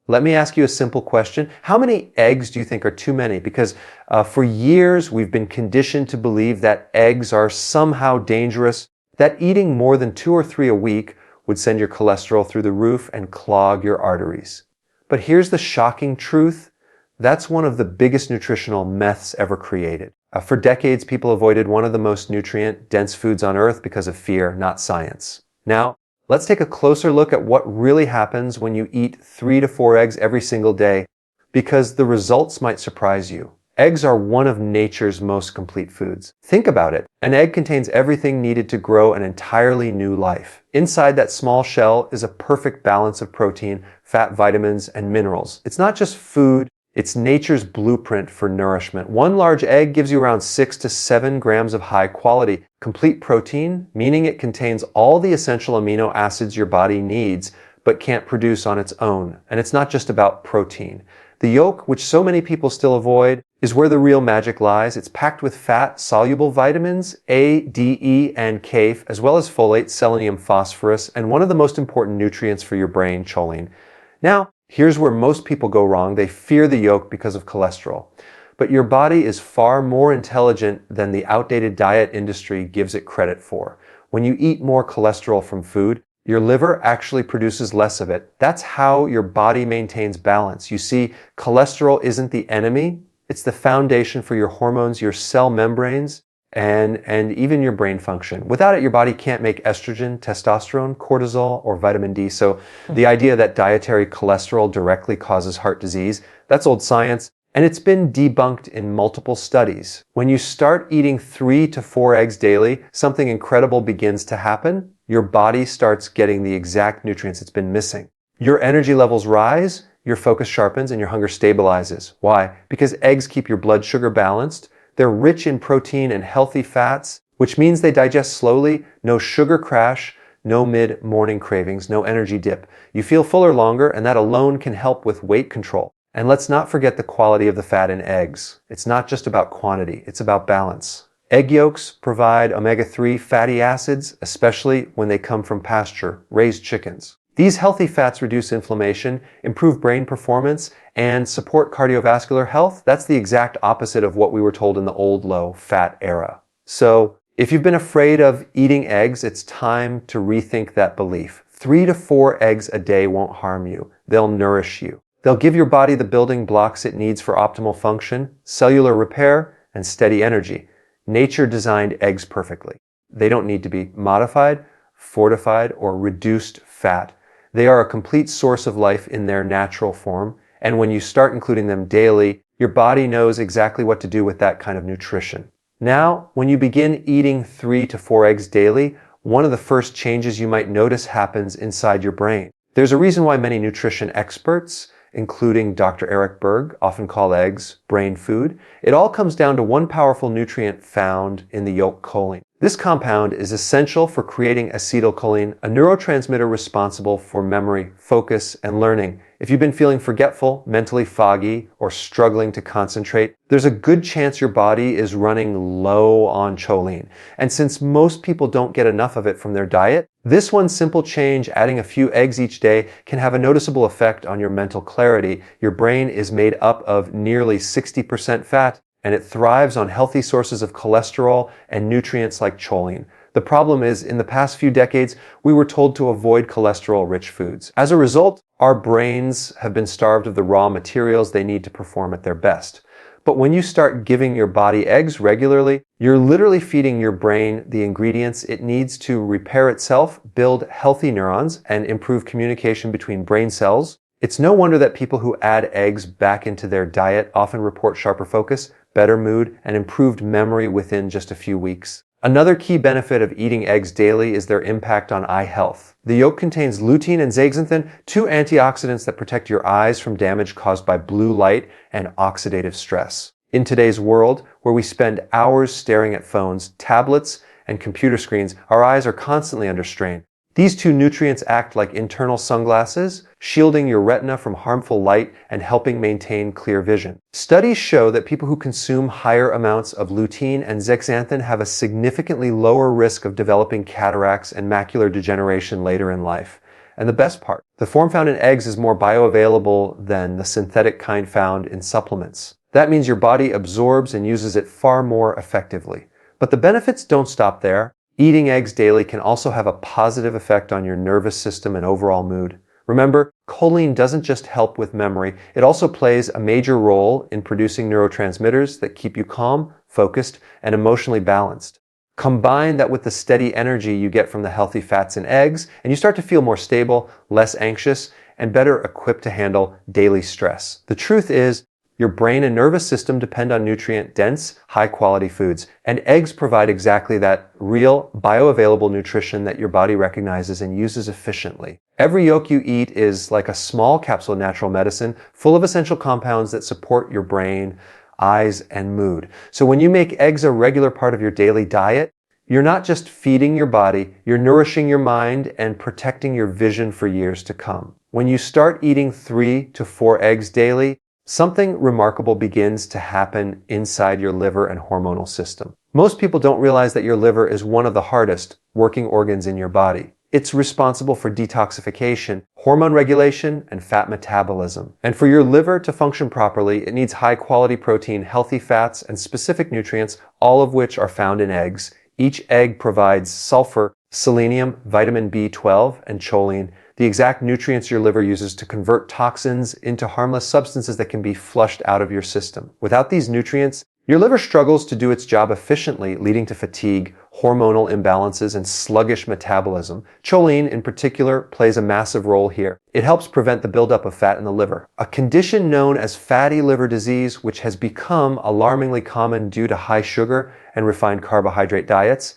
Let me ask you a simple question. How many eggs do you think are too many? Because for years we've been conditioned to believe that eggs are somehow dangerous, that eating more than 2 or 3 a week would send your cholesterol through the roof and clog your arteries. But here's the shocking truth. That's one of the biggest nutritional myths ever created. For decades, people avoided one of the most nutrient-dense foods on earth because of fear, not science. Now, let's take a closer look at what really happens when you eat 3 to 4 eggs every single day, because the results might surprise you. Eggs are one of nature's most complete foods. Think about it. An egg contains everything needed to grow an entirely new life. Inside that small shell is a perfect balance of protein, fat, vitamins, and minerals. It's not just food, it's nature's blueprint for nourishment. One large egg gives you around 6 to 7 grams of high-quality, complete protein, meaning it contains all the essential amino acids your body needs but can't produce on its own. And it's not just about protein. The yolk, which so many people still avoid, is where the real magic lies. It's packed with fat, soluble vitamins, A, D, E, and K, as well as folate, selenium, phosphorus, and one of the most important nutrients for your brain, choline. Now, here's where most people go wrong. They fear the yolk because of cholesterol. But your body is far more intelligent than the outdated diet industry gives it credit for. When you eat more cholesterol from food, your liver actually produces less of it. That's how your body maintains balance. You see, cholesterol isn't the enemy. It's the foundation for your hormones, your cell membranes, and even your brain function. Without it, your body can't make estrogen, testosterone, cortisol, or vitamin D. So the idea that dietary cholesterol directly causes heart disease, that's old science, and it's been debunked in multiple studies. When you start eating 3 to 4 eggs daily, something incredible begins to happen. Your body starts getting the exact nutrients it's been missing. Your energy levels rise, your focus sharpens, and your hunger stabilizes. Why? Because eggs keep your blood sugar balanced. They're rich in protein and healthy fats, which means they digest slowly, no sugar crash, no mid-morning cravings, no energy dip. You feel fuller longer, and that alone can help with weight control. And let's not forget the quality of the fat in eggs. It's not just about quantity, it's about balance. Egg yolks provide omega-3 fatty acids, especially when they come from pasture-raised chickens. These healthy fats reduce inflammation, improve brain performance, and support cardiovascular health. That's the exact opposite of what we were told in the old low-fat era. So, if you've been afraid of eating eggs, it's time to rethink that belief. 3 to 4 eggs a day won't harm you. They'll nourish you. They'll give your body the building blocks it needs for optimal function, cellular repair, and steady energy. Nature designed eggs perfectly. They don't need to be modified, fortified, or reduced fat. They are a complete source of life in their natural form, and when you start including them daily, your body knows exactly what to do with that kind of nutrition. Now, when you begin eating 3 to 4 eggs daily, one of the first changes you might notice happens inside your brain. There's a reason why many nutrition experts, including Dr. Eric Berg, often call eggs brain food. It all comes down to one powerful nutrient found in the yolk, choline. This compound is essential for creating acetylcholine, a neurotransmitter responsible for memory, focus, and learning. If you've been feeling forgetful, mentally foggy, or struggling to concentrate, there's a good chance your body is running low on choline. And since most people don't get enough of it from their diet, this one simple change, adding a few eggs each day, can have a noticeable effect on your mental clarity. Your brain is made up of nearly 60% fat, and it thrives on healthy sources of cholesterol and nutrients like choline. The problem is, in the past few decades, we were told to avoid cholesterol-rich foods. As a result, our brains have been starved of the raw materials they need to perform at their best. But when you start giving your body eggs regularly, you're literally feeding your brain the ingredients it needs to repair itself, build healthy neurons, and improve communication between brain cells. It's no wonder that people who add eggs back into their diet often report sharper focus, better mood, and improved memory within just a few weeks. Another key benefit of eating eggs daily is their impact on eye health. The yolk contains lutein and zeaxanthin, 2 antioxidants that protect your eyes from damage caused by blue light and oxidative stress. In today's world, where we spend hours staring at phones, tablets, and computer screens, our eyes are constantly under strain. These 2 nutrients act like internal sunglasses, shielding your retina from harmful light and helping maintain clear vision. Studies show that people who consume higher amounts of lutein and zeaxanthin have a significantly lower risk of developing cataracts and macular degeneration later in life. And the best part, The form found in eggs is more bioavailable than the synthetic kind found in supplements. That means your body absorbs and uses it far more effectively. But the benefits don't stop there. Eating eggs daily can also have a positive effect on your nervous system and overall mood. Remember, choline doesn't just help with memory, it also plays a major role in producing neurotransmitters that keep you calm, focused, and emotionally balanced. Combine that with the steady energy you get from the healthy fats in eggs, and you start to feel more stable, less anxious, and better equipped to handle daily stress. The truth is, your brain and nervous system depend on nutrient-dense, high-quality foods, and eggs provide exactly that real, bioavailable nutrition that your body recognizes and uses efficiently. Every yolk you eat is like a small capsule of natural medicine, full of essential compounds that support your brain, eyes, and mood. So when you make eggs a regular part of your daily diet, you're not just feeding your body, you're nourishing your mind and protecting your vision for years to come. When you start eating 3 to 4 eggs daily, something remarkable begins to happen inside your liver and hormonal system. Most people don't realize that your liver is one of the hardest working organs in your body. It's responsible for detoxification, hormone regulation, and fat metabolism. And for your liver to function properly, it needs high-quality protein, healthy fats, and specific nutrients, all of which are found in eggs. Each egg provides sulfur, selenium, vitamin B12, and choline, the exact nutrients your liver uses to convert toxins into harmless substances that can be flushed out of your system. Without these nutrients, your liver struggles to do its job efficiently, leading to fatigue, hormonal imbalances, and sluggish metabolism. Choline, in particular, plays a massive role here. It helps prevent the buildup of fat in the liver, a condition known as fatty liver disease, which has become alarmingly common due to high sugar and refined carbohydrate diets.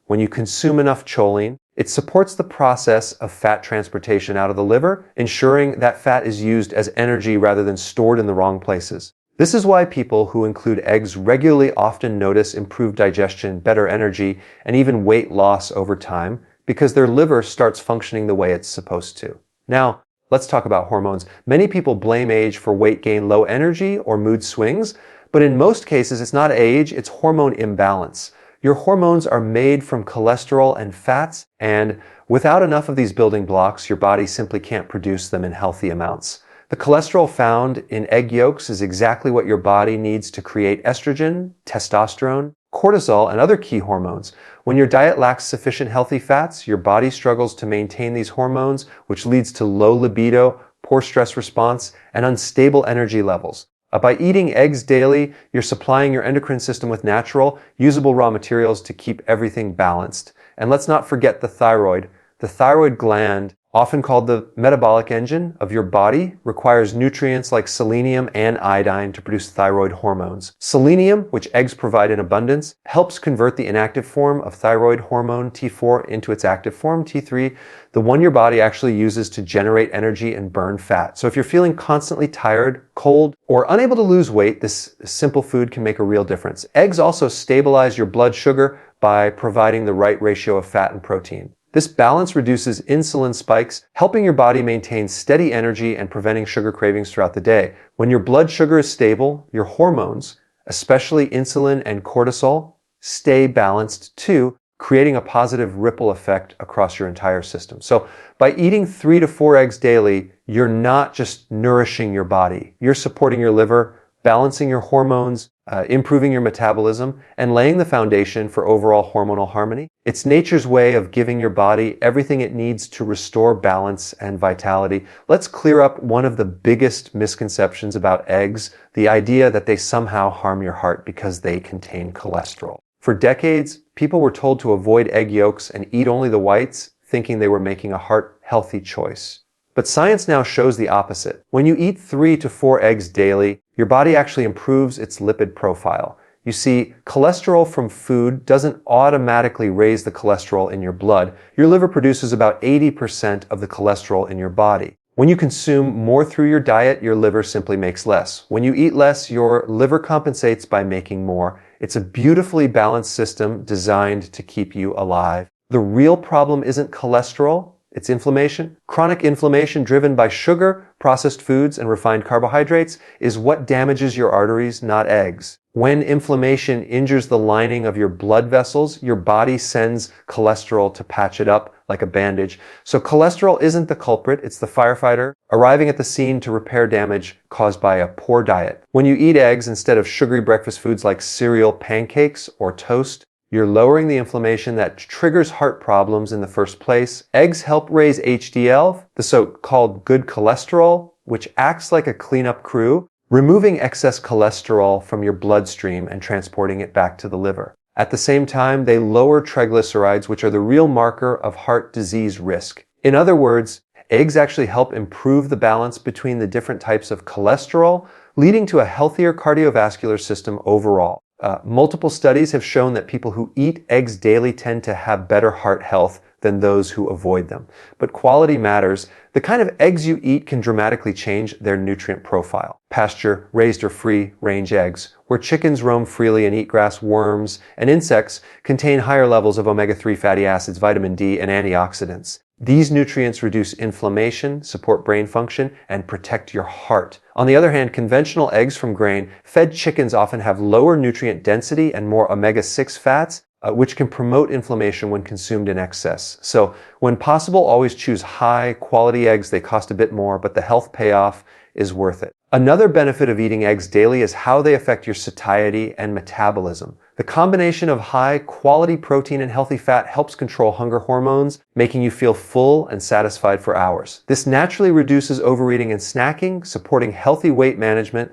When you consume enough choline, it supports the process of fat transportation out of the liver, ensuring that fat is used as energy rather than stored in the wrong places. This is why people who include eggs regularly often notice improved digestion, better energy, and even weight loss over time, because their liver starts functioning the way it's supposed to. Now, let's talk about hormones. Many people blame age for weight gain, low energy, or mood swings, but in most cases it's not age, it's hormone imbalance. Your hormones are made from cholesterol and fats, and without enough of these building blocks, your body simply can't produce them in healthy amounts. The cholesterol found in egg yolks is exactly what your body needs to create estrogen, testosterone, cortisol, and other key hormones. When your diet lacks sufficient healthy fats, your body struggles to maintain these hormones, which leads to low libido, poor stress response, and unstable energy levels. By eating eggs daily, you're supplying your endocrine system with natural, usable raw materials to keep everything balanced. And let's not forget the thyroid. The thyroid gland, often called the metabolic engine of your body, requires nutrients like selenium and iodine to produce thyroid hormones. Selenium, which eggs provide in abundance, helps convert the inactive form of thyroid hormone T4 into its active form T3, the one your body actually uses to generate energy and burn fat. So if you're feeling constantly tired, cold, or unable to lose weight, this simple food can make a real difference. Eggs also stabilize your blood sugar by providing the right ratio of fat and protein. This balance reduces insulin spikes, helping your body maintain steady energy and preventing sugar cravings throughout the day. When your blood sugar is stable, your hormones, especially insulin and cortisol, stay balanced too, creating a positive ripple effect across your entire system. So by eating 3 to 4 eggs daily, you're not just nourishing your body, you're supporting your liver, balancing your hormones, improving your metabolism, and laying the foundation for overall hormonal harmony. It's nature's way of giving your body everything it needs to restore balance and vitality. Let's clear up one of the biggest misconceptions about eggs, the idea that they somehow harm your heart because they contain cholesterol. For decades, people were told to avoid egg yolks and eat only the whites, thinking they were making a heart-healthy choice. But science now shows the opposite. When you eat 3 to 4 eggs daily, your body actually improves its lipid profile. You see, cholesterol from food doesn't automatically raise the cholesterol in your blood. Your liver produces about 80% of the cholesterol in your body. When you consume more through your diet, your liver simply makes less. When you eat less, your liver compensates by making more. It's a beautifully balanced system designed to keep you alive. The real problem isn't cholesterol, It's inflammation. Chronic inflammation driven by sugar, processed foods, and refined carbohydrates is what damages your arteries, not eggs. When inflammation injures the lining of your blood vessels, your body sends cholesterol to patch it up like a bandage. So cholesterol isn't the culprit, it's the firefighter arriving at the scene to repair damage caused by a poor diet. When you eat eggs instead of sugary breakfast foods like cereal, pancakes, or toast, you're lowering the inflammation that triggers heart problems in the first place. Eggs help raise HDL, the so-called good cholesterol, which acts like a cleanup crew, removing excess cholesterol from your bloodstream and transporting it back to the liver. At the same time, they lower triglycerides, which are the real marker of heart disease risk. In other words, eggs actually help improve the balance between the different types of cholesterol, leading to a healthier cardiovascular system overall. Multiple studies have shown that people who eat eggs daily tend to have better heart health than those who avoid them. But quality matters. The kind of eggs you eat can dramatically change their nutrient profile. Pasture, raised or free-range eggs, where chickens roam freely and eat grass, worms, and insects, contain higher levels of omega-3 fatty acids, vitamin D, and antioxidants. These nutrients reduce inflammation, support brain function, and protect your heart. On the other hand, conventional eggs from grain-fed chickens often have lower nutrient density and more omega-6 fats, which can promote inflammation when consumed in excess. So, when possible, always choose high-quality eggs. They cost a bit more, but the health payoff is worth it. Another benefit of eating eggs daily is how they affect your satiety and metabolism. The combination of high-quality protein and healthy fat helps control hunger hormones, making you feel full and satisfied for hours. This naturally reduces overeating and snacking, supporting healthy weight management,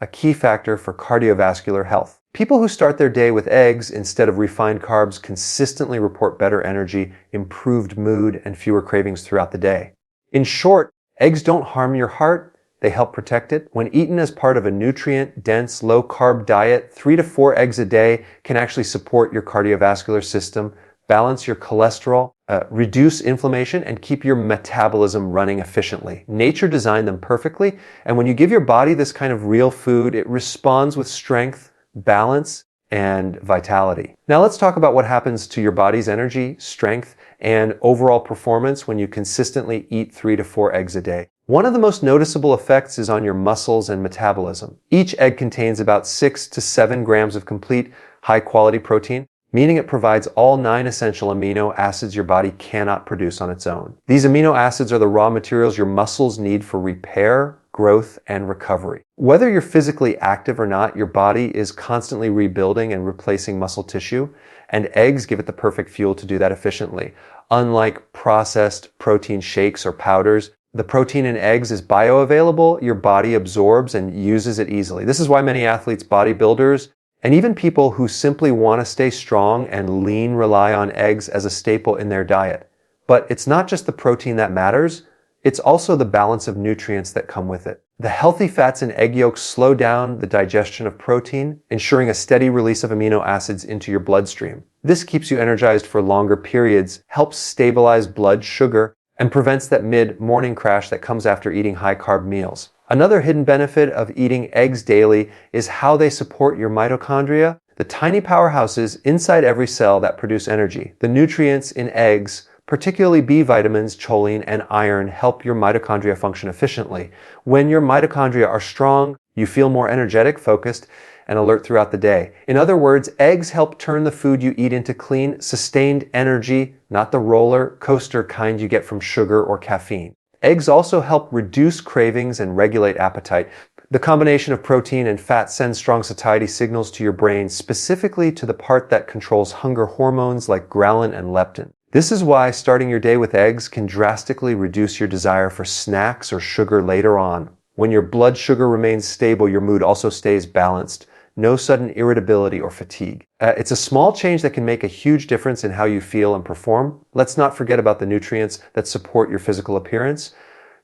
a key factor for cardiovascular health. People who start their day with eggs instead of refined carbs consistently report better energy, improved mood, and fewer cravings throughout the day. In short, eggs don't harm your heart. They help protect it. When eaten as part of a nutrient-dense, low-carb diet, 3 to 4 eggs a day can actually support your cardiovascular system, balance your cholesterol, reduce inflammation, and keep your metabolism running efficiently. Nature designed them perfectly, and when you give your body this kind of real food, it responds with strength, balance, and vitality. Now let's talk about what happens to your body's energy, strength, and overall performance when you consistently eat 3 to 4 eggs a day. One of the most noticeable effects is on your muscles and metabolism. Each egg contains about 6 to 7 grams of complete, high-quality protein, meaning it provides all 9 essential amino acids your body cannot produce on its own. These amino acids are the raw materials your muscles need for repair, growth, and recovery. Whether you're physically active or not, your body is constantly rebuilding and replacing muscle tissue, and eggs give it the perfect fuel to do that efficiently. Unlike processed protein shakes or powders, the protein in eggs is bioavailable, your body absorbs and uses it easily. This is why many athletes, bodybuilders, and even people who simply want to stay strong and lean rely on eggs as a staple in their diet. But it's not just the protein that matters, it's also the balance of nutrients that come with it. The healthy fats in egg yolks slow down the digestion of protein, ensuring a steady release of amino acids into your bloodstream. This keeps you energized for longer periods, helps stabilize blood sugar, and prevents that mid-morning crash that comes after eating high-carb meals. Another hidden benefit of eating eggs daily is how they support your mitochondria, the tiny powerhouses inside every cell that produce energy. The nutrients in eggs, particularly B vitamins, choline, and iron, help your mitochondria function efficiently. When your mitochondria are strong, you feel more energetic, focused, and alert throughout the day. In other words, eggs help turn the food you eat into clean, sustained energy, not the roller coaster kind you get from sugar or caffeine. Eggs also help reduce cravings and regulate appetite. The combination of protein and fat sends strong satiety signals to your brain, specifically to the part that controls hunger hormones like ghrelin and leptin. This is why starting your day with eggs can drastically reduce your desire for snacks or sugar later on. When your blood sugar remains stable, your mood also stays balanced. No sudden irritability or fatigue. It's a small change that can make a huge difference in how you feel and perform. Let's not forget about the nutrients that support your physical appearance,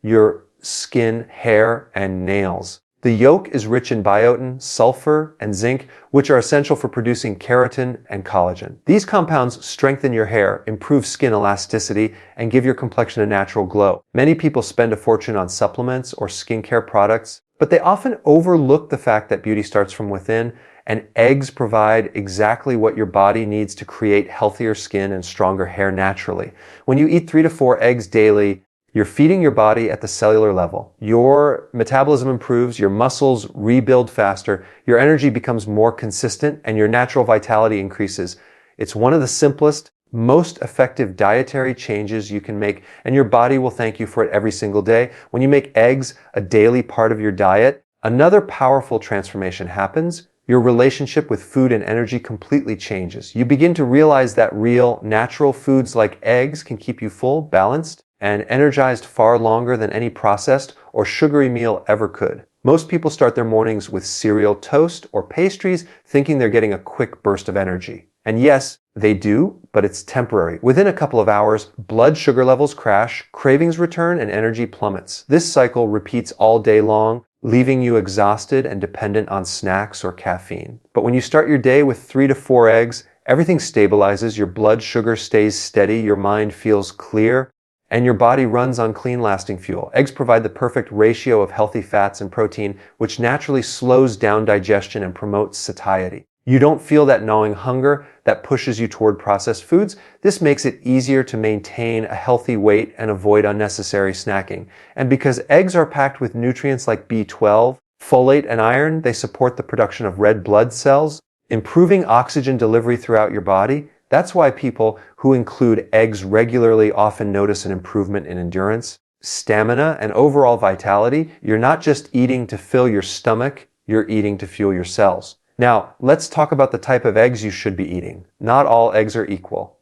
your skin, hair, and nails. The yolk is rich in biotin, sulfur, and zinc, which are essential for producing keratin and collagen. These compounds strengthen your hair, improve skin elasticity, and give your complexion a natural glow. Many people spend a fortune on supplements or skincare products, but they often overlook the fact that beauty starts from within, and eggs provide exactly what your body needs to create healthier skin and stronger hair naturally. When you eat 3 to 4 eggs daily, you're feeding your body at the cellular level. Your metabolism improves, your muscles rebuild faster, your energy becomes more consistent, and your natural vitality increases. It's one of the simplest, most effective dietary changes you can make, and your body will thank you for it every single day. When you make eggs a daily part of your diet, another powerful transformation happens. Your relationship with food and energy completely changes. You begin to realize that real, natural foods like eggs can keep you full, balanced, and energized far longer than any processed or sugary meal ever could. Most people start their mornings with cereal, toast, or pastries, thinking they're getting a quick burst of energy. And yes, they do, but it's temporary. Within a couple of hours, blood sugar levels crash, cravings return, and energy plummets. This cycle repeats all day long, leaving you exhausted and dependent on snacks or caffeine. But when you start your day with 3 to 4 eggs, everything stabilizes, your blood sugar stays steady, your mind feels clear, and your body runs on clean, lasting fuel. Eggs provide the perfect ratio of healthy fats and protein, which naturally slows down digestion and promotes satiety. You don't feel that gnawing hunger that pushes you toward processed foods. This makes it easier to maintain a healthy weight and avoid unnecessary snacking. And because eggs are packed with nutrients like B12, folate, and iron, they support the production of red blood cells, improving oxygen delivery throughout your body. That's why people who include eggs regularly often notice an improvement in endurance, stamina, and overall vitality. You're not just eating to fill your stomach, you're eating to fuel your cells. Now, let's talk about the type of eggs you should be eating. Not all eggs are equal.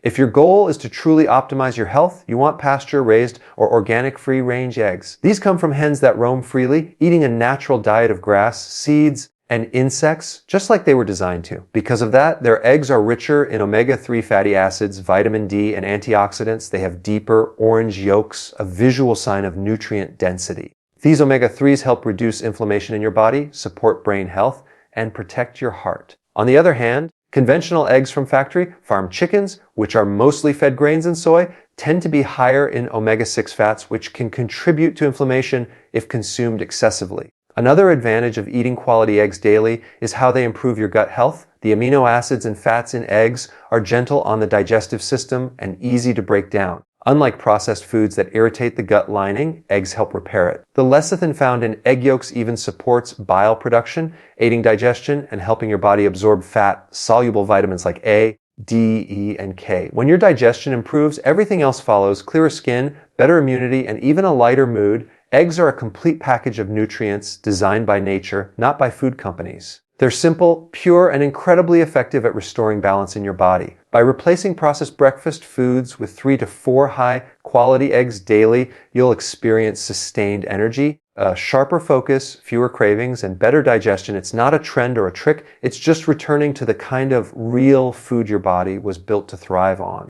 If your goal is to truly optimize your health, you want pasture-raised or organic free-range eggs. These come from hens that roam freely, eating a natural diet of grass, seeds, and insects, just like they were designed to. Because of that, their eggs are richer in omega-3 fatty acids, vitamin D, and antioxidants. They have deeper orange yolks, a visual sign of nutrient density. These omega-3s help reduce inflammation in your body, support brain health, and protect your heart. On the other hand, conventional eggs from factory farm chickens, which are mostly fed grains and soy, tend to be higher in omega-6 fats, which can contribute to inflammation if consumed excessively. Another advantage of eating quality eggs daily is how they improve your gut health. The amino acids and fats in eggs are gentle on the digestive system and easy to break down. Unlike processed foods that irritate the gut lining, eggs help repair it. The lecithin found in egg yolks even supports bile production, aiding digestion and helping your body absorb fat-soluble vitamins like A, D, E, and K. When your digestion improves, everything else follows: clearer skin, better immunity, and even a lighter mood. Eggs are a complete package of nutrients designed by nature, not by food companies. They're simple, pure, and incredibly effective at restoring balance in your body. By replacing processed breakfast foods with 3 to 4 high-quality eggs daily, you'll experience sustained energy, a sharper focus, fewer cravings, and better digestion. It's not a trend or a trick. It's just returning to the kind of real food your body was built to thrive on.